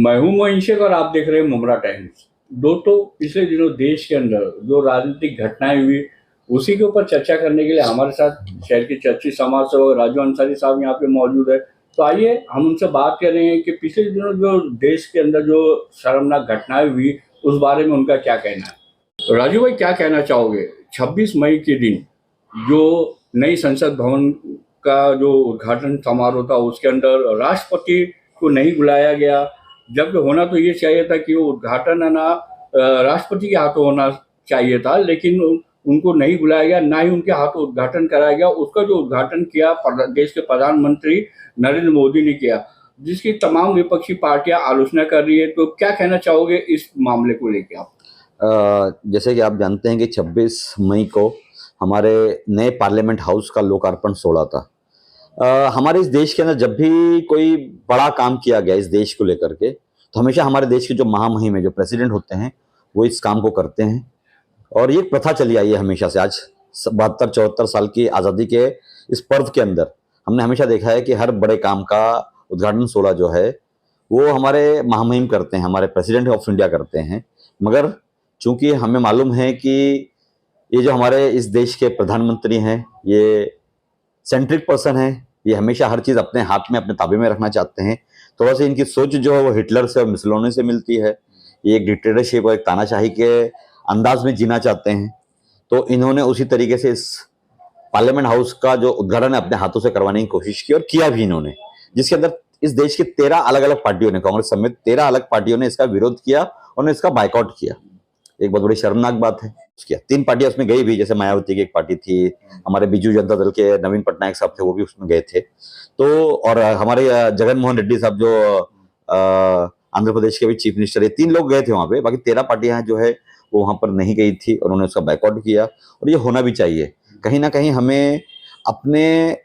मैं हूं मोइंशेक और आप देख रहे हैं मुमरा टाइम्स। दोस्तों, पिछले दिनों देश के अंदर जो राजनीतिक घटनाएं हुई उसी के ऊपर चर्चा करने के लिए हमारे साथ शहर के चर्चित समाज सेवक राजू अंसारी साहब यहाँ पे मौजूद है। तो आइए हम उनसे बात कर रहे हैं कि पिछले दिनों जो देश के अंदर जो शर्मनाक घटनाएं हुई उस बारे में उनका क्या कहना है। तो राजू भाई, क्या कहना चाहोगे 26 मई के दिन जो नई संसद भवन का जो उद्घाटन समारोह था उसके अंदर राष्ट्रपति को नहीं बुलाया गया, जबकि होना तो ये चाहिए था कि वो उद्घाटन है ना राष्ट्रपति के हाथों होना चाहिए था, लेकिन उनको नहीं बुलाया गया, ना ही उनके हाथों उद्घाटन कराया गया। उसका जो उद्घाटन किया देश के प्रधानमंत्री नरेंद्र मोदी ने किया, जिसकी तमाम विपक्षी पार्टियां आलोचना कर रही है। तो क्या कहना चाहोगे इस मामले को लेकर आप? जैसे कि आप जानते हैं कि 26 मई को हमारे नए पार्लियामेंट हाउस का लोकार्पण सोहला था। हमारे इस देश के अंदर जब भी कोई बड़ा काम किया गया इस देश को लेकर के, तो हमेशा हमारे देश के जो महामहिम है, जो प्रेसिडेंट होते हैं, वो इस काम को करते हैं। और ये प्रथा चली आई है हमेशा से। आज 72-74 साल की आज़ादी के इस पर्व के अंदर हमने हमेशा देखा है कि हर बड़े काम का उद्घाटन सोहला जो है वो हमारे महामहिम करते हैं, हमारे प्रेसिडेंट ऑफ इंडिया करते हैं। मगर चूंकि हमें मालूम है कि ये जो हमारे इस देश के प्रधानमंत्री हैं, ये सेंट्रिक पर्सन है, ये हमेशा हर चीज़ अपने हाथ में, अपने ताबे में रखना चाहते हैं। थोड़ा सा इनकी सोच जो है वो हिटलर से और मुसोलिनी से मिलती है। ये एक डिक्टेटरशिप और एक तानाशाही के अंदाज में जीना चाहते हैं। तो इन्होंने उसी तरीके से इस पार्लियामेंट हाउस का जो उद्घाटन है अपने हाथों से करवाने की कोशिश की और किया भी इन्होंने, जिसके अंदर इस देश की 13 अलग अलग पार्टियों ने, कांग्रेस समेत 13 अलग पार्टियों ने इसका विरोध किया और इसका बायकॉट किया। एक बहुत बड़ी शर्मनाक बात है। किया 3 पार्टियां उसमें गई भी, जैसे मायावती की एक पार्टी थी, हमारे बीजू जनता दल के नवीन पटनायक साहब थे, वो भी उसमें गए थे। तो और हमारे जगन मोहन रेड्डी साहब जो आंध्र प्रदेश के भी चीफ मिनिस्टर, ये 3 लोग गए थे वहां पे। बाकी 13 पार्टियां जो है वो वहां पर नहीं गई थी और उन्होंने उसका बायकॉट किया। और ये होना भी चाहिए। कहीं ना कहीं हमें अपने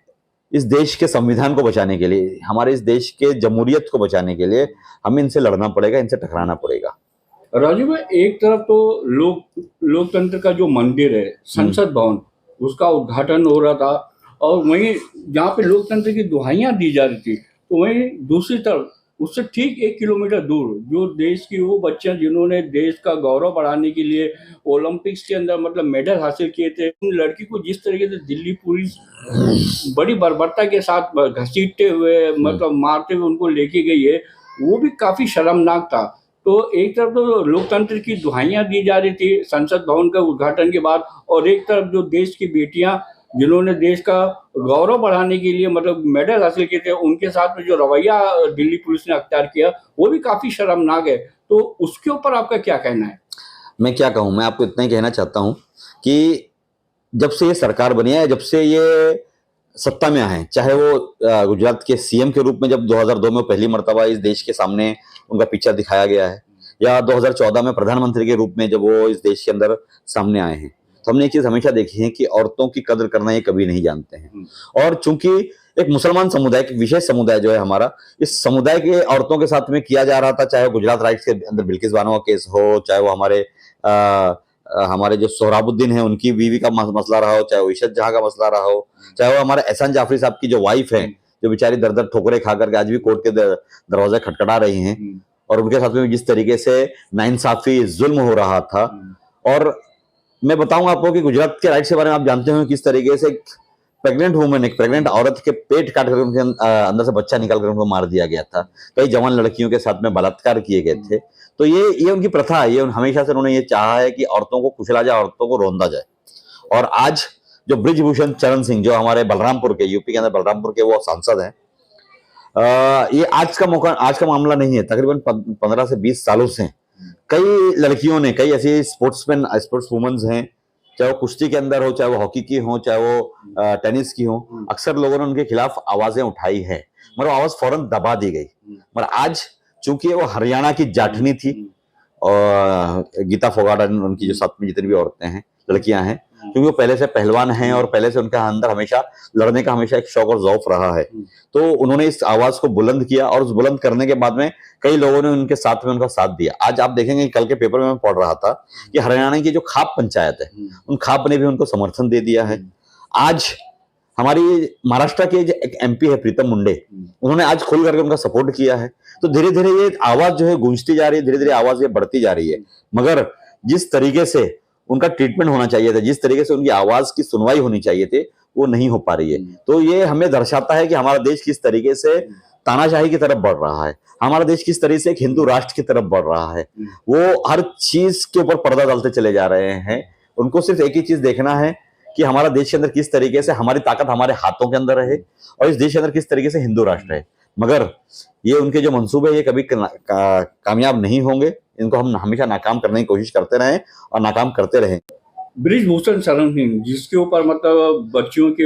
इस देश के संविधान को बचाने के लिए, हमारे इस देश के जमहूरियत को बचाने के लिए हमें इनसे लड़ना पड़ेगा, इनसे टकराना पड़ेगा। राजू भाई, एक तरफ तो लोकतंत्र का जो मंदिर है संसद भवन, उसका उद्घाटन हो रहा था और वहीं जहाँ पे लोकतंत्र की दुहाइयां दी जा रही थी, तो वहीं दूसरी तरफ उससे ठीक 1 किलोमीटर दूर जो देश की वो बच्चियां जिन्होंने देश का गौरव बढ़ाने के लिए ओलंपिक्स के अंदर मतलब मेडल हासिल किए थे, उन लड़की को जिस तरीके से दिल्ली पुलिस बड़ी बर्बरता के साथ घसीटते हुए मतलब मारते हुए उनको लेके गई है, वो भी काफी शर्मनाक था। तो एक तरफ तो लोकतंत्र की दुहाइयां दी जा रही थी संसद भवन के उद्घाटन के बाद, और एक तरफ जो देश की बेटियां जिन्होंने देश का गौरव बढ़ाने के लिए मतलब मेडल हासिल किए थे, उनके साथ में जो रवैया दिल्ली पुलिस ने अख्तियार किया वो भी काफी शर्मनाक है। तो उसके ऊपर आपका क्या कहना है? मैं क्या कहूँ, मैं आपको इतना ही कहना चाहता हूँ कि जब से ये सरकार बनी है, जब से ये सत्ता में आए, चाहे वो गुजरात के सीएम के रूप में जब 2002 में पहली मर्तबा इस देश के सामने उनका पिक्चर दिखाया गया है, या 2014 में प्रधानमंत्री के रूप में जब वो इस देश के अंदर सामने आए हैं, तो हमने एक चीज हमेशा देखी है कि औरतों की कदर करना ये कभी नहीं जानते हैं। और चूंकि एक मुसलमान समुदाय, एक विशेष समुदाय जो है हमारा, इस समुदाय के औरतों के साथ में किया जा रहा था, चाहे गुजरात राइट्स के अंदर बिल्किस बानो का केस हो, चाहे वो हमारे जो सोहराबुद्दीन है उनकी बीवी का मसला रहा हो, चाहे वो इशत जहां का मसला रहा हो, चाहे वो हमारे एहसान जाफरी साहब की जो वाइफ है, जो बेचारी दर दर ठोकरे खा करके आज भी कोर्ट के दरवाजे खटखटा रही हैं, और उनके साथ में जिस तरीके से नाइंसाफी जुल्म हो रहा था। और मैं बताऊंगा आपको कि गुजरात के राइट्स के बारे में आप जानते हो किस तरीके से प्रेग्नेंट वुमेन, एक प्रेग्नेंट औरत के पेट काट कर उनके अंदर से बच्चा निकाल कर उनको मार दिया गया था। कई जवान लड़कियों के साथ में बलात्कार किए गए थे। तो ये उनकी प्रथा है। ये हमेशा से उन्होंने ये चाहा है कि औरतों को कुचला जाए, औरतों को रोंदा जाए। और आज जो ब्रिजभूषण चरण सिंह, जो हमारे बलरामपुर के, यूपी के अंदर बलरामपुर के वो सांसद हैं, ये आज का मामला नहीं है। तकरीबन 15 से 20 सालों से कई लड़कियों ने, कई ऐसी स्पोर्ट्स वुमेन्स हैं, चाहे वो कुश्ती के अंदर हो, चाहे वो हॉकी की हो, चाहे वो टेनिस की हो, अक्सर लोगों ने उनके खिलाफ आवाजें उठाई है, मगर आवाज फौरन दबा दी गई। मगर आज चूंकि वो हरियाणा की जाटनी थी, और गीता फोगाट, उनकी जो साथ में जितनी भी औरतें हैं, लड़कियां हैं, क्योंकि वो पहले से पहलवान हैं और पहले से उनके अंदर हमेशा लड़ने का हमेशा एक शौक और ज़ौक रहा है, तो उन्होंने इस आवाज को बुलंद किया। और उस बुलंद करने के बाद में कई लोगों ने उनके साथ में उनका साथ दिया। आज आप देखेंगे, कल के पेपर में मैं पढ़ रहा था कि हरियाणा की जो खाप पंचायत है, उन खाप ने भी उनको समर्थन दे दिया है। आज हमारी महाराष्ट्र के जो एक एमपी है प्रीतम मुंडे, उन्होंने आज खुल करके उनका सपोर्ट किया है। तो धीरे धीरे ये आवाज जो है गूंजती जा रही है, धीरे धीरे आवाज ये बढ़ती जा रही है। मगर जिस तरीके से उनका ट्रीटमेंट होना चाहिए था, जिस तरीके से उनकी आवाज की सुनवाई होनी चाहिए थी, वो नहीं हो पा रही है। तो ये हमें दर्शाता है कि हमारा देश किस तरीके से तानाशाही की तरफ बढ़ रहा है, हमारा देश किस तरीके से एक हिंदू राष्ट्र की तरफ बढ़ रहा है। वो हर चीज के ऊपर पर्दा डालते चले जा रहे हैं। उनको सिर्फ एक ही चीज देखना है कि हमारा देश के अंदर किस तरीके से हमारी ताकत हमारे हाथों के अंदर रहे और इस देश के अंदर किस तरीके से हिंदू राष्ट्र है। मगर ये उनके जो मंसूबे ये कभी कामयाब नहीं होंगे। इनको हम हमेशा नाकाम करने की कोशिश करते रहें और नाकाम करते रहें। ब्रिजभूषण शरण सिंह, जिसके ऊपर मतलब बच्चियों के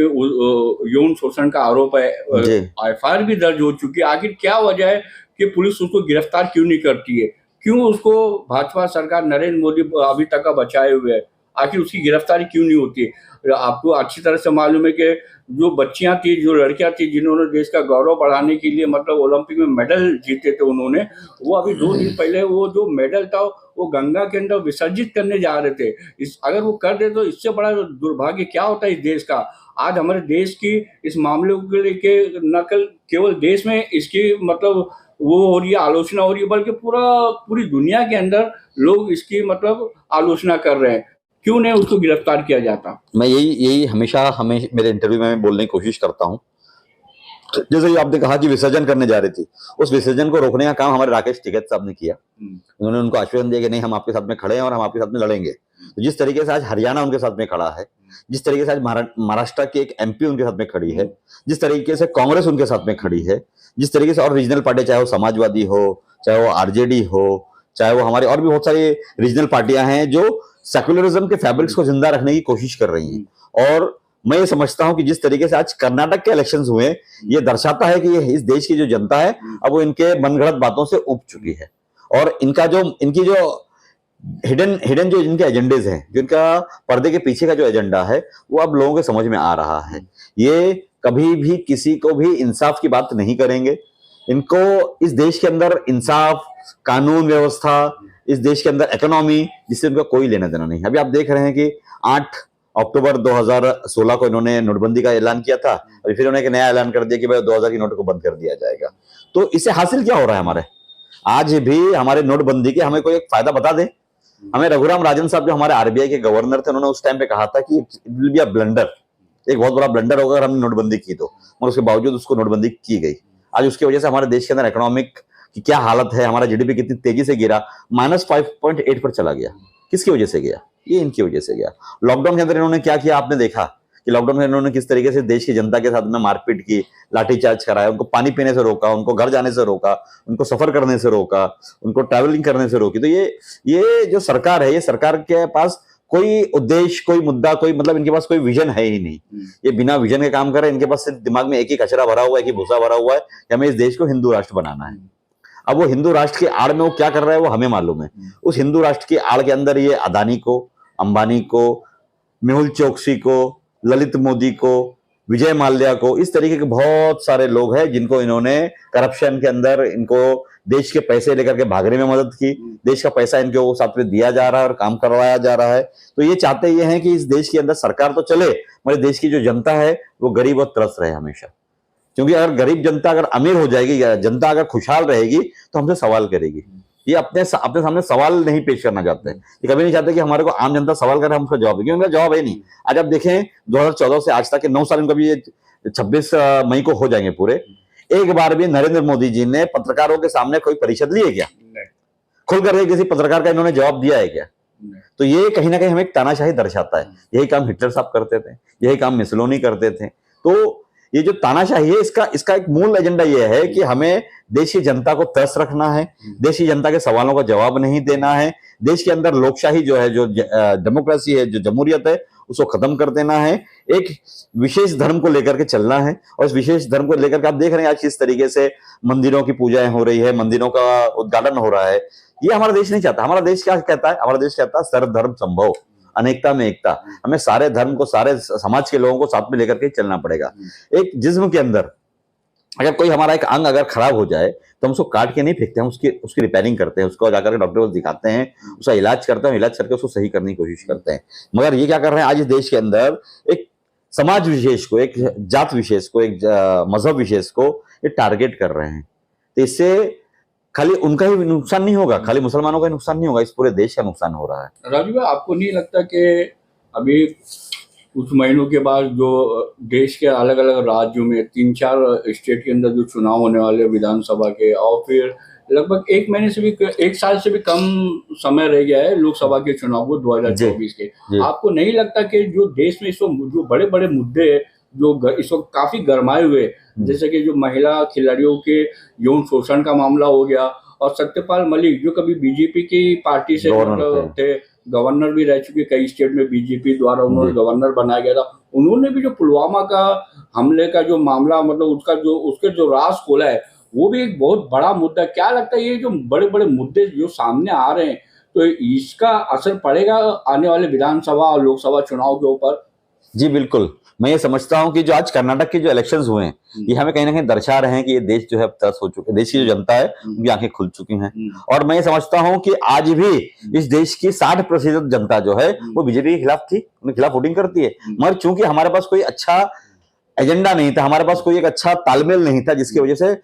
यौन शोषण का आरोप है, जी। एफआईआर भी दर्ज हो चुकी है। आखिर क्या वजह है कि पुलिस उसको गिरफ्तार क्यों नहीं करती है? क्यों उसको भाजपा सरकार नरेंद्र मोदी अभी तक का बचाए हुए है? आखिर उसकी गिरफ्तारी क्यों नहीं होती है? आपको अच्छी तरह से मालूम है कि जो बच्चियां थी, जो लड़कियां थी, जिन्होंने देश का गौरव बढ़ाने के लिए मतलब ओलंपिक में मेडल जीते थे उन्होंने, वो अभी 2 दिन पहले वो जो मेडल था वो गंगा के अंदर विसर्जित करने जा रहे थे। अगर वो कर दे तो इससे बड़ा दुर्भाग्य क्या होता है इस देश का? आज हमारे देश की इस मामले को लेके न केवल देश में इसकी मतलब वो हो रही है, आलोचना हो रही है, बल्कि पूरी दुनिया के अंदर लोग इसकी मतलब आलोचना कर रहे हैं। क्यों नहीं उसको गिरफ्तार किया जाता? मैं यही हमेशा हमें मेरे इंटरव्यू में बोलने की कोशिश करता हूँ। जैसे ही आपने कहा कि विसर्जन करने जा रही थी, उस विसर्जन को रोकने का काम हमारे राकेश टिकैत साहब ने किया। उन्होंने उनको आश्वासन दिया कि नहीं, हम आपके साथ में खड़े हैं और हम आपके साथ में लड़ेंगे। तो जिस तरीके से आज हरियाणा उनके साथ में खड़ा है, जिस तरीके से आज महाराष्ट्र की एक एमपी उनके साथ में खड़ी है, जिस तरीके से कांग्रेस उनके साथ में खड़ी है, जिस तरीके से और रीजनल पार्टी, चाहे वो समाजवादी हो, चाहे वो आरजेडी हो, चाहे वो हमारी और भी बहुत सारी रीजनल पार्टियां हैं जो सेक्युलरिज्म के फैब्रिक्स को जिंदा रखने की कोशिश कर रही हैं। और मैं ये समझता हूं कि जिस तरीके से आज कर्नाटक के इलेक्शंस हुए, ये दर्शाता है कि ये इस देश की जो जनता है अब वो इनके मनगढ़ंत बातों से ऊब चुकी है और इनकी जो हिडन जो इनके एजेंडेज हैं, जो इनका पर्दे के पीछे का जो एजेंडा है, वो अब लोगों के समझ में आ रहा है। ये कभी भी किसी को भी इंसाफ की बात नहीं करेंगे। इनको इस देश के अंदर इंसाफ, कानून व्यवस्था, इस देश के अंदर इकोनॉमी, जिससे उनका कोई लेना देना नहीं। अभी आप देख रहे हैं कि 8 अक्टूबर 2016 को इन्होंने नोटबंदी का ऐलान किया था और फिर उन्होंने एक नया ऐलान कर दिया कि भाई 2000 की नोट को बंद कर दिया जाएगा। तो इससे हासिल क्या हो रहा है हमारे? आज भी हमारे नोटबंदी के हमें कोई एक फायदा बता दे। हमें रघुराम राजन साहब जो हमारे आरबीआई के गवर्नर थे, उन्होंने उस टाइम पे कहा था कि it will be a blunder, एक बहुत बड़ा ब्लंडर होगा अगर हमने नोटबंदी की तो, और उसके बावजूद उसको नोटबंदी की गई। आज उसकी वजह से हमारे देश के अंदर इकोनॉमिक की क्या हालत है, हमारा जीडीपी कितनी तेजी से गिरा, -5.8 पर चला गया। किसकी वजह से गया? ये इनकी वजह से गया। लॉकडाउन के अंदर इन्होंने क्या किया, आपने देखा कि लॉकडाउन में इन्होंने किस तरीके से देश की जनता के साथ में मारपीट की, लाठीचार्ज कराया, उनको पानी पीने से रोका, उनको घर जाने से रोका, उनको सफर करने से रोका, उनको ट्रैवलिंग करने से रोकी। तो ये जो सरकार है, ये सरकार के पास कोई उद्देश्य, कोई मुद्दा, कोई मतलब इनके पास कोई विजन है ही नहीं। ये बिना विजन के काम कर रहे हैं। इनके पास सिर्फ दिमाग में एक ही कचरा भरा हुआ है, एक ही भूसा भरा हुआ है कि हमें इस देश को हिंदू राष्ट्र बनाना है। अब वो हिंदू राष्ट्र की आड़ में वो क्या कर रहा है वो हमें मालूम है। उस हिंदू राष्ट्र की आड़ के अंदर ये अदानी को, अंबानी को, मेहुल चोकसी को, ललित मोदी को, विजय माल्या को, इस तरीके के बहुत सारे लोग हैं जिनको इन्होंने करप्शन के अंदर, इनको देश के पैसे लेकर के भागने में मदद की। देश का पैसा इनके साथ में दिया जा रहा है और काम करवाया जा रहा है। तो ये चाहते ये हैं कि इस देश के अंदर सरकार तो चले, मगर देश की जो जनता है वो गरीब और त्रस्त रहे हमेशा। क्योंकि अगर गरीब जनता अगर अमीर हो जाएगी, जनता अगर खुशहाल रहेगी तो हमसे सवाल करेगी। ये अपने सामने सवाल नहीं पेश करना चाहते हैं। ये कभी नहीं चाहते कि हमारे को आम जनता सवाल करे, हम उसका जवाब दें, क्योंकि उनका जवाब है नहीं। आज आप देखें 2014 से आज तक के 9 साल, इनका भी 26 मई को हो जाएंगे पूरे। एक बार भी नरेंद्र मोदी जी ने पत्रकारों के सामने कोई परिषद ली है क्या? खुल करके किसी पत्रकार का इन्होंने जवाब दिया है क्या? तो ये कहीं ना कहीं हमें एक तानाशाही दर्शाता है। यही काम हिटलर साहब करते थे, यही काम मुसोलिनी करते थे। तो ये जो तानाशाही है, इसका एक मूल एजेंडा ये है कि हमें देश की जनता को त्रस्त रखना है, देश की जनता के सवालों का जवाब नहीं देना है, देश के अंदर लोकशाही जो है, जो डेमोक्रेसी है, जो जमहूरियत है, उसको खत्म कर देना है। एक विशेष धर्म को लेकर के चलना है और इस विशेष धर्म को लेकर के आप देख रहे हैं आज किस तरीके से मंदिरों की पूजाएं हो रही है, मंदिरों का उद्घाटन हो रहा है। ये हमारा देश नहीं चाहता। हमारा देश क्या कहता है? हमारा देश कहता है सर्वधर्म संभव, अनेकता में एकता। हमें सारे धर्म को, सारे समाज के लोगों को साथ में लेकर के चलना पड़ेगा। एक जिस्म के अंदर अगर कोई हमारा एक अंग अगर खराब हो जाए तो हम उसको काट के नहीं फेंकते, हम उसकी रिपेयरिंग करते हैं, उसको जाकर के डॉक्टर को दिखाते हैं, उसका इलाज करते हैं, इलाज करके उसको सही करने की कोशिश करते हैं। मगर ये क्या कर रहे हैं आज इस देश के अंदर, एक समाज विशेष को, एक जात विशेष को, एक मजहब विशेष को ये टारगेट कर रहे हैं। तो इससे खाली उनका ही नुकसान नहीं होगा, खाली मुसलमानों का ही नुकसान नहीं होगा, इस पूरे देश का नुकसान हो रहा है। राजू भाई, आपको नहीं लगता कि अभी कुछ महीनों के बाद जो देश के अलग अलग राज्यों में 3-4 स्टेट के अंदर जो चुनाव होने वाले विधानसभा के, और फिर लगभग 1 साल से भी कम समय रह गया है लोकसभा के चुनाव को 2024 के, आपको नहीं लगता कि जो देश में इस वक्त जो बड़े बड़े मुद्दे जो इस वक्त काफी गरमाए हुए, जैसे कि जो महिला खिलाड़ियों के यौन शोषण का मामला हो गया, और सत्यपाल मलिक जो कभी बीजेपी की पार्टी से थे, गवर्नर भी रह चुके कई स्टेट में, बीजेपी द्वारा उन्होंने गवर्नर बनाया गया था, उन्होंने भी जो पुलवामा का हमले का जो मामला, मतलब उसके जो राज खोला है, वो भी एक बहुत बड़ा मुद्दा। क्या लगता है ये जो बड़े बड़े मुद्दे जो सामने आ रहे हैं, तो इसका असर पड़ेगा आने वाले विधानसभा और लोकसभा चुनाव के ऊपर? जी बिल्कुल, मैं ये समझता हूं कि जो आज कर्नाटक के जो इलेक्शंस हुए हैं, ये हमें कहीं ना कहीं दर्शा रहे हैं कि ये देश जो है अब तरस हो चुके, देश की जो जनता है उनकी आंखें खुल चुकी हैं। और मैं ये समझता हूं कि आज भी इस देश की 60% जनता जो है वो बीजेपी के खिलाफ थी, उनके खिलाफ वोटिंग करती है। मगर चूंकि हमारे पास कोई अच्छा एजेंडा नहीं था, हमारे पास कोई एक अच्छा तालमेल नहीं था, जिसकी वजह से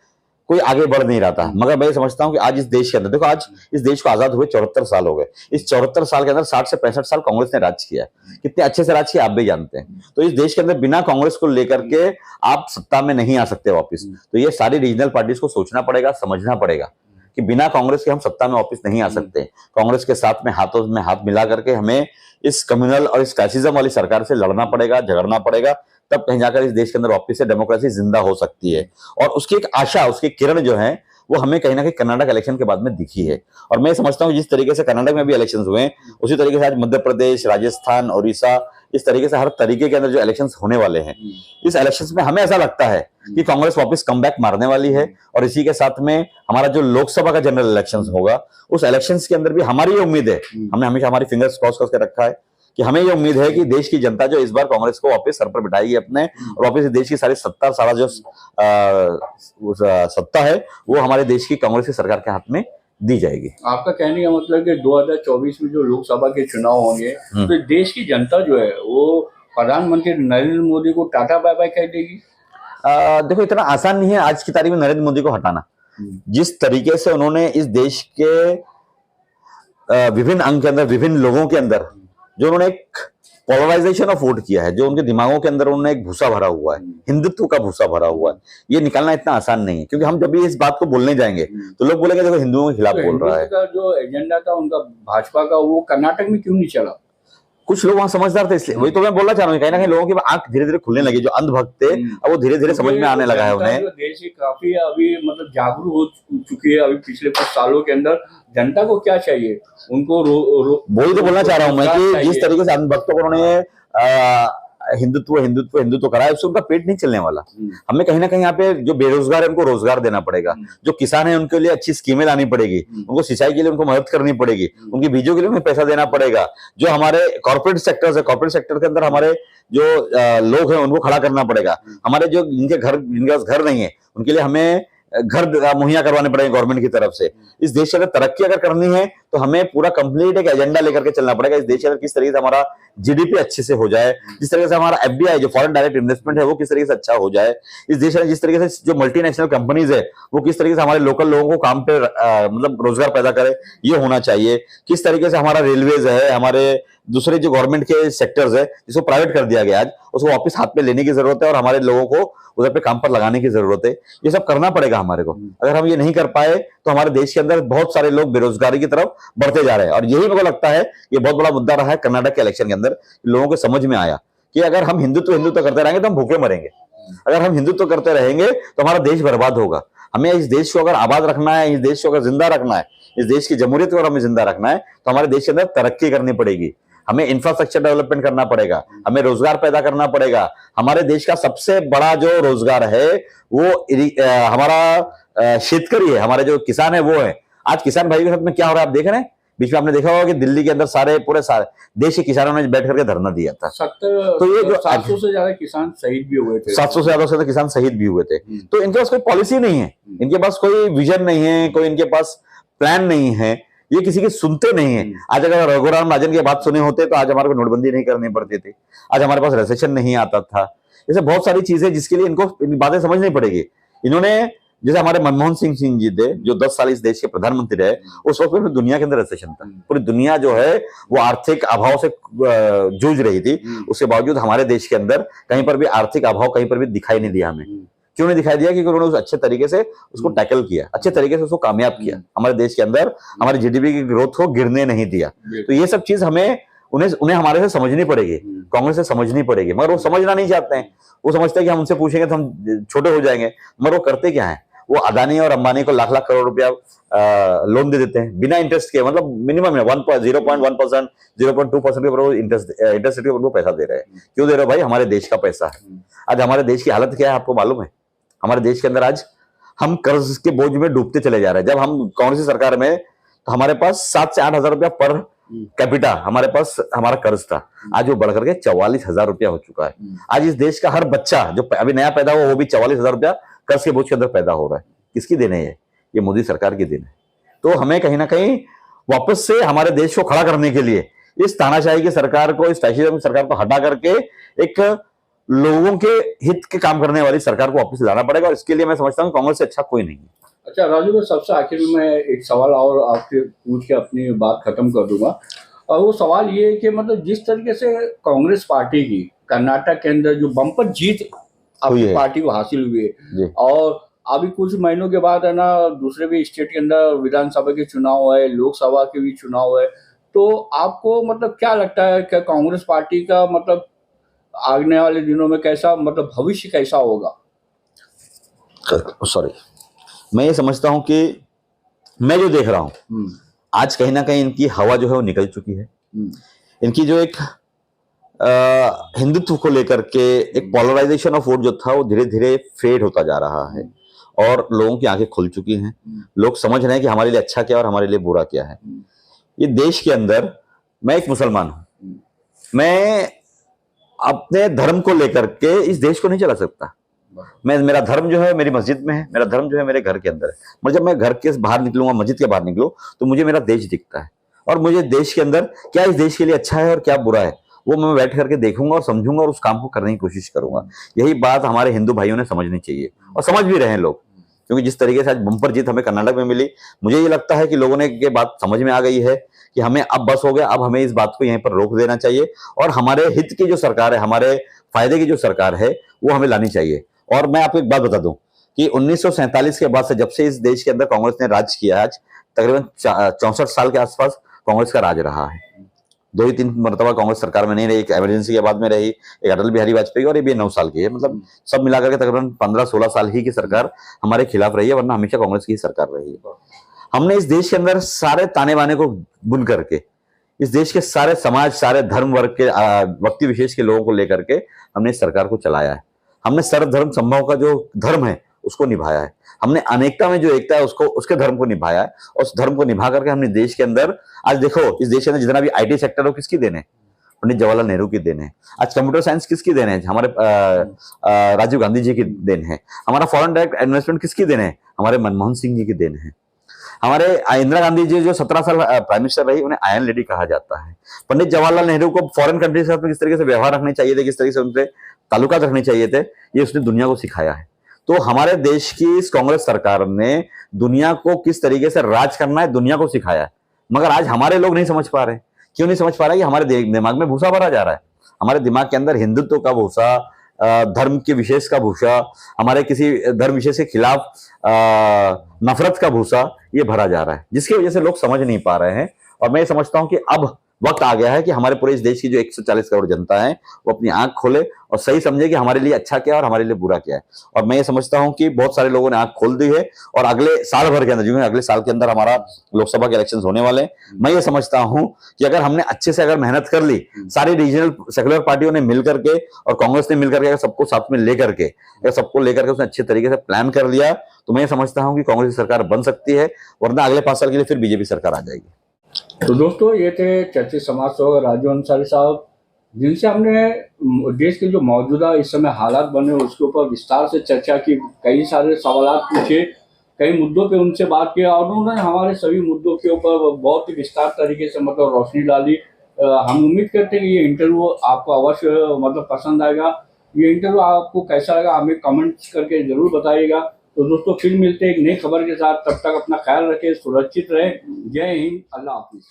कोई आगे बढ़ नहीं रहा था। मगर मैं समझता हूं कि आज इस देश के अंदर देखो, आज इस देश को आजाद हुए 74 साल हो गए। इस 74 साल के अंदर 60 से 65 साल कांग्रेस ने राज किया, कितने अच्छे से राज किया आप भी जानते हैं। तो इस देश के अंदर बिना कांग्रेस को लेकर के आप सत्ता में नहीं आ सकते वापस। तो ये सारी रीजनल पार्टीज को सोचना पड़ेगा, समझना पड़ेगा कि बिना कांग्रेस के हम सत्ता में वापस नहीं आ सकते। कांग्रेस के साथ में हाथों में हाथ मिला करके हमें इस कम्युनल और इस फैसिज्म वाली सरकार से लड़ना पड़ेगा, झगड़ना पड़ेगा, तब कहीं जाकर इस देश के अंदर वापस से डेमोक्रेसी जिंदा हो सकती है। और उसकी एक आशा, उसकी किरण जो है वो हमें कहीं ना कहीं कर्नाटक इलेक्शन के बाद में दिखी है। और मैं समझता हूँ जिस तरीके से कर्नाटक में भी इलेक्शन हुए हैं, उसी तरीके से आज मध्य प्रदेश, राजस्थान, उड़ीसा, इस तरीके से हर तरीके के अंदर जो इलेक्शन होने वाले हैं, इस इलेक्शन में हमें ऐसा लगता है कि कांग्रेस वापस कमबैक मारने वाली है। और इसी के साथ में हमारा जो लोकसभा का जनरल इलेक्शन होगा, उस इलेक्शन के अंदर भी हमारी ये उम्मीद है, हमने हमेशा हमारी फिंगर्स क्रॉस करके रखा है कि हमें ये उम्मीद है कि देश की जनता जो इस बार कांग्रेस को वापस सर पर बिठाएगी अपने, और वापस देश की सारी सत्ता, सारा जो सत्ता है वो हमारे देश की कांग्रेस की सरकार के हाथ में दी जाएगी। आपका कहने का मतलब कि 2024 में जो लोकसभा के चुनाव होंगे, तो देश की जनता जो है वो प्रधानमंत्री नरेंद्र मोदी को टाटा बाय बाय कह देगी? देखो, इतना आसान नहीं है आज की तारीख में नरेंद्र मोदी को हटाना। जिस तरीके से उन्होंने इस देश के विभिन्न अंग के अंदर, विभिन्न लोगों के अंदर जो उन्होंने एक पोलराइजेशन ऑफ वोट किया है, जो उनके दिमागों के अंदर उन्होंने एक भूसा भरा हुआ है, हिंदुत्व का भूसा भरा हुआ है, ये निकालना इतना आसान नहीं है। क्योंकि हम जब भी इस बात को बोलने जाएंगे तो लोग बोलेंगे देखो हिंदुओं के खिलाफ बोल रहा है। का जो एजेंडा था उनका भाजपा का, वो कर्नाटक में क्यों नहीं चला? कुछ लोग वहां समझदार थे, इसलिए वही तो मैं बोलना चाह रहा हूँ, कहीं ना कहीं लोगों की आंख धीरे धीरे खुलने लगी। जो अंधभक्त थे अब वो धीरे धीरे समझ में आने लगा है उन्हें। देश की काफी अभी मतलब जागरूक हो चुकी है अभी पिछले कुछ सालों के अंदर। जनता को क्या चाहिए? उनको वही तो बोलना चाह रहा हूँ मैं कि जिस तरीके से अंधभक्तों को उन्होंने हिंदुत्व हिंदुत्व हिंदुत्व कराया, उससे उनका पेट नहीं चलने वाला। हमें कहीं ना कहीं यहाँ पे जो बेरोजगार है उनको रोजगार देना पड़ेगा, जो किसान है उनके लिए अच्छी स्कीमें लानी पड़ेगी, उनको सिंचाई के लिए उनको मदद करनी पड़ेगी, उनकी बीजों के लिए उन्हें पैसा देना पड़ेगा। जो हमारे कॉर्पोरेट सेक्टर्स है, कॉर्पोरेट सेक्टर के अंदर हमारे जो लोग हैं उनको खड़ा करना पड़ेगा। हमारे जो जिनके पास घर नहीं है उनके लिए हमें घर मुहैया करवाने पड़ेंगे गवर्नमेंट की तरफ से। इस देश के अंदर तरक्की अगर करनी है तो हमें पूरा कंप्लीट एक एजेंडा लेकर के चलना पड़ेगा। इस देश के अंदर किस तरीके से हमारा जीडीपी अच्छे से हो जाए, जिस तरीके से हमारा एफडीआई जो फॉरेन डायरेक्ट इन्वेस्टमेंट है वो किस तरीके से अच्छा हो जाए, इस देश में जिस तरीके से जो मल्टीनेशनल कंपनीज है वो किस तरीके से हमारे लोकल लोगों को काम पे मतलब रोजगार पैदा करे, ये होना चाहिए। किस तरीके से हमारा रेलवेज है, हमारे दूसरे जो गवर्नमेंट के सेक्टर्स है जिसको प्राइवेट कर दिया गया आज, उसको वापस हाथ में लेने की जरूरत है और हमारे लोगों को उधर पे काम पर लगाने की जरूरत है। ये सब करना पड़ेगा हमारे को। अगर हम ये नहीं कर पाए तो हमारे देश के अंदर बहुत सारे लोग बेरोजगारी की तरफ बढ़ते जा रहे हैं। और यही मेरे को लगता है ये बहुत बड़ा मुद्दा रहा है कर्नाटक के इलेक्शन के अंदर। लोगों को समझ में आया कि अगर हम हिंदुत्व हिंदुत्व करते रहेंगे तो हम भूखे मरेंगे, अगर हम हिंदुत्व करते रहेंगे तो हमारा देश बर्बाद होगा। हमें इस देश को अगर आबाद रखना है, इस देश को अगर जिंदा रखना है, इस देश की जमहूरियत को अगर हमें जिंदा रखना है तो हमारे देश के अंदर तरक्की करनी पड़ेगी, हमें इंफ्रास्ट्रक्चर डेवलपमेंट करना पड़ेगा, हमें रोजगार पैदा करना पड़ेगा। हमारे देश का सबसे बड़ा जो रोजगार है वो हमारा शेतकरी है, हमारे जो किसान है वो है। आज किसान भाई के साथ में क्या हो रहा है आप देख रहे हैं। बीच में आपने देखा होगा कि दिल्ली के अंदर सारे देश के किसानों ने बैठ करके धरना दिया था। तो ये जो 700 से ज्यादा किसान शहीद भी हुए थे, 700 से ज्यादा किसान शहीद भी हुए थे। तो इनके पास कोई पॉलिसी नहीं है, इनके पास कोई विजन नहीं है, कोई इनके पास प्लान नहीं है ये किसी की सुनते नहीं है। आज अगर रघुराम राजन की बात सुने होते तो आज हमारे को नोटबंदी नहीं करनी पड़ती थी, आज हमारे पास रिसेशन नहीं आता था। ऐसे बहुत सारी चीजें जिसके लिए इनको इन बातें समझनी पड़ेगी। इन्होंने, जैसे हमारे मनमोहन सिंह जी थे जो 10 साल इस देश के प्रधानमंत्री रहे, उस वक्त में दुनिया के अंदर रिसेशन था, पूरी दुनिया जो है वो आर्थिक अभाव से जूझ रही थी। उसके बावजूद हमारे देश के अंदर कहीं पर भी आर्थिक अभाव कहीं पर भी दिखाई नहीं दिया हमें। क्यों नहीं दिखाई दिया? क्योंकि उन्होंने उस अच्छे तरीके से उसको टैकल किया, अच्छे तरीके से उसको कामयाब किया, हमारे देश के अंदर हमारी जीडीपी की ग्रोथ को गिरने नहीं दिया। तो ये सब चीज हमें उन्हें हमारे से समझनी पड़ेगी, कांग्रेस से समझनी पड़ेगी, मगर वो समझना नहीं चाहते हैं। वो समझते हैं कि हम उनसे पूछेंगे तो हम छोटे हो जाएंगे, मगर वो करते क्या है, वो अदानी और अंबानी को लाख लाख करोड़ रुपया लोन दे देते हैं बिना इंटरेस्ट के, मतलब मिनिमम 0.1%, 0.2% के ऊपर इंटरेस्ट रेट उनको पैसा दे रहे हैं। क्यों दे रहे हो भाई? हमारे देश का पैसा है। आज हमारे देश की हालत क्या है आपको मालूम है? हमारे देश के अंदर आज हम कर्ज के बोझ में डूबते चले जा रहे हैं। जब हम कांग्रेस की सरकार में तो हमारे पास 7 से 8 हजार रुपया पर कैपिटा हमारे पास हमारा कर्ज था, आज वो बढ़कर के 44,000 रुपया हो चुका है। आज इस देश का हर बच्चा जो अभी नया पैदा हुआ वो भी 44,000 रुपया कर्ज के बोझ के अंदर पैदा हो रहा है। किसकी देन है ये मोदी सरकार की देन है। तो हमें कहीं ना कहीं वापस से हमारे देश को खड़ा करने के लिए इस तानाशाही की सरकार को, इस फैशिज्म सरकार को हटा करके एक लोगों के हित के काम करने वाली सरकार को वापस लाना पड़ेगा, और इसके लिए मैं समझता हूँ कांग्रेस से अच्छा कोई नहीं है। अच्छा राजू भाई, सबसे आखिर में मैं एक सवाल और आपसे पूछ के अपनी बात खत्म कर दूंगा, और वो सवाल ये है कि मतलब जिस तरीके से कांग्रेस पार्टी की कर्नाटक के अंदर जो बम्पर जीत अपनी पार्टी को हासिल हुई है, और अभी कुछ महीनों के बाद है ना दूसरे भी स्टेट के अंदर विधानसभा के चुनाव है, लोकसभा के भी चुनाव है, तो आपको मतलब क्या लगता है कि कांग्रेस पार्टी का मतलब आने वाले दिनों में कैसा, मतलब भविष्य कैसा होगा? सॉरी, मैं ये समझता हूं कि मैं जो देख रहा हूं आज कहीं ना कहीं इनकी हवा जो है वो निकल चुकी है। इनकी जो एक हिंदुत्व को लेकर के एक पोलराइजेशन ऑफ वोट जो था वो धीरे धीरे फेड होता जा रहा है, और लोगों की आंखें खुल चुकी हैं। लोग समझ रहे हैं कि हमारे लिए अच्छा क्या और हमारे लिए बुरा क्या है। ये देश के अंदर, मैं एक मुसलमान हूं, मैं अपने धर्म को लेकर के इस देश को नहीं चला सकता। मेरा धर्म जो है मेरी मस्जिद में है, मेरा धर्म जो है मेरे घर के अंदर है, मगर जब मैं घर के बाहर निकलूंगा, मस्जिद के बाहर निकलूं, तो मुझे मेरा देश दिखता है, और मुझे देश के अंदर क्या इस देश के लिए अच्छा है और क्या बुरा है वो मैं बैठ करके देखूंगा और समझूंगा और उस काम को करने की कोशिश करूंगा। यही बात हमारे हिंदू भाइयों ने समझनी चाहिए, और समझ भी रहे हैं लोग, क्योंकि जिस तरीके से आज बम्पर जीत हमें कर्नाटक में मिली, मुझे ये लगता है कि लोगों ने ये बात समझ में आ गई है कि हमें अब बस हो गया, अब हमें इस बात को यहीं पर रोक देना चाहिए, और हमारे हित की जो सरकार है, हमारे फायदे की जो सरकार है वो हमें लानी चाहिए। और मैं आपको एक बात बता दूं कि 1947 के बाद से, जब से इस देश के अंदर कांग्रेस ने राज किया, आज तकरीबन 64 साल के आसपास कांग्रेस का राज रहा है। 2 ही 3 मरतबा कांग्रेस सरकार में नहीं रही, एक इमरजेंसी के बाद में रही, एक अटल बिहारी वाजपेयी, और ये भी 9 साल की है। मतलब सब मिलाकर के तकरीबन 15-16 साल ही की सरकार हमारे खिलाफ रही है, वरना हमेशा कांग्रेस की सरकार रही है। हमने इस देश के अंदर सारे ताने बाने को बुन करके, इस देश के सारे समाज, सारे धर्म वर्ग के व्यक्ति विशेष के लोगों को लेकर के हमने इस सरकार को चलाया है। हमने सर्वधर्म समभाव का जो धर्म है उसको निभाया है, हमने अनेकता में जो एकता है उसको, उसके धर्म को निभाया है, और उस धर्म को निभा करके हमने देश के अंदर, आज देखो इस देश के अंदर जितना भी आईटी सेक्टर हो किसकी देन है? पंडित जवाहरलाल नेहरू की देन है। आज कंप्यूटर साइंस किसकी देन है? हमारे राजीव गांधी जी की देन है। हमारा फॉरेन डायरेक्ट इन्वेस्टमेंट किसकी देन है? हमारे मनमोहन सिंह जी की देन है। हमारे इंदिरा गांधी जी जो 17 साल प्राइम मिनिस्टर रही, उन्हें आयरन लेडी कहा जाता है। पंडित जवाहरलाल नेहरू को फॉरेन कंट्री के साथ किस तरीके से व्यवहार रखने चाहिए थे, किस तरीके से उनसे ताल्लुकात रखने चाहिए थे, ये उसने दुनिया को सिखाया है। तो हमारे देश की इस कांग्रेस सरकार ने दुनिया को किस तरीके से राज करना है दुनिया को सिखाया है, मगर आज हमारे लोग नहीं समझ पा रहे। क्यों नहीं समझ पा रहे? कि हमारे दिमाग में भूसा भरा जा रहा है, हमारे दिमाग के अंदर हिंदुत्व का भूसा, धर्म के विशेष का भूसा, हमारे किसी धर्म विशेष के खिलाफ नफरत का भूसा ये भरा जा रहा है, जिसकी वजह से लोग समझ नहीं पा रहे हैं। और मैं ये समझता हूं कि अब वक्त आ गया है कि हमारे पूरे इस देश की जो 140 करोड़ जनता है वो अपनी आंख खोले और सही समझे कि हमारे लिए अच्छा क्या है और हमारे लिए बुरा क्या है। और मैं ये समझता हूं कि बहुत सारे लोगों ने आंख खोल दी है, और अगले साल भर के अंदर, जो अगले साल के अंदर हमारा लोकसभा के इलेक्शन होने वाले हैं, मैं ये समझता हूं कि अगर हमने अच्छे से अगर मेहनत कर ली, सारी रीजनल सेक्युलर पार्टियों ने मिल करके और कांग्रेस ने मिलकर के सबको साथ में लेकर के, सबको लेकर के उसने अच्छे तरीके से प्लान कर लिया, तो मैं समझता हूं कि कांग्रेस की सरकार बन सकती है, वरना अगले 5 साल के लिए फिर बीजेपी सरकार आ जाएगी। तो दोस्तों, ये थे चर्चित समाज सेवक राजू अंसारी साहब, जिनसे हमने देश के जो मौजूदा इस समय हालात बने उसके ऊपर विस्तार से चर्चा की, कई सारे सवाल पूछे, कई मुद्दों पे उनसे बात किया और उन्होंने हमारे सभी मुद्दों के ऊपर बहुत ही विस्तार तरीके से मतलब रोशनी डाली। हम उम्मीद करते हैं कि ये इंटरव्यू आपको अवश्य मतलब पसंद आएगा। ये इंटरव्यू आपको कैसा लगा हमें कमेंट्स करके जरूर बताइएगा। तो दोस्तों फिर मिलते हैं एक नई खबर के साथ, तब तक अपना ख्याल रखें, सुरक्षित रहें। जय हिंद, अल्लाह हाफिज।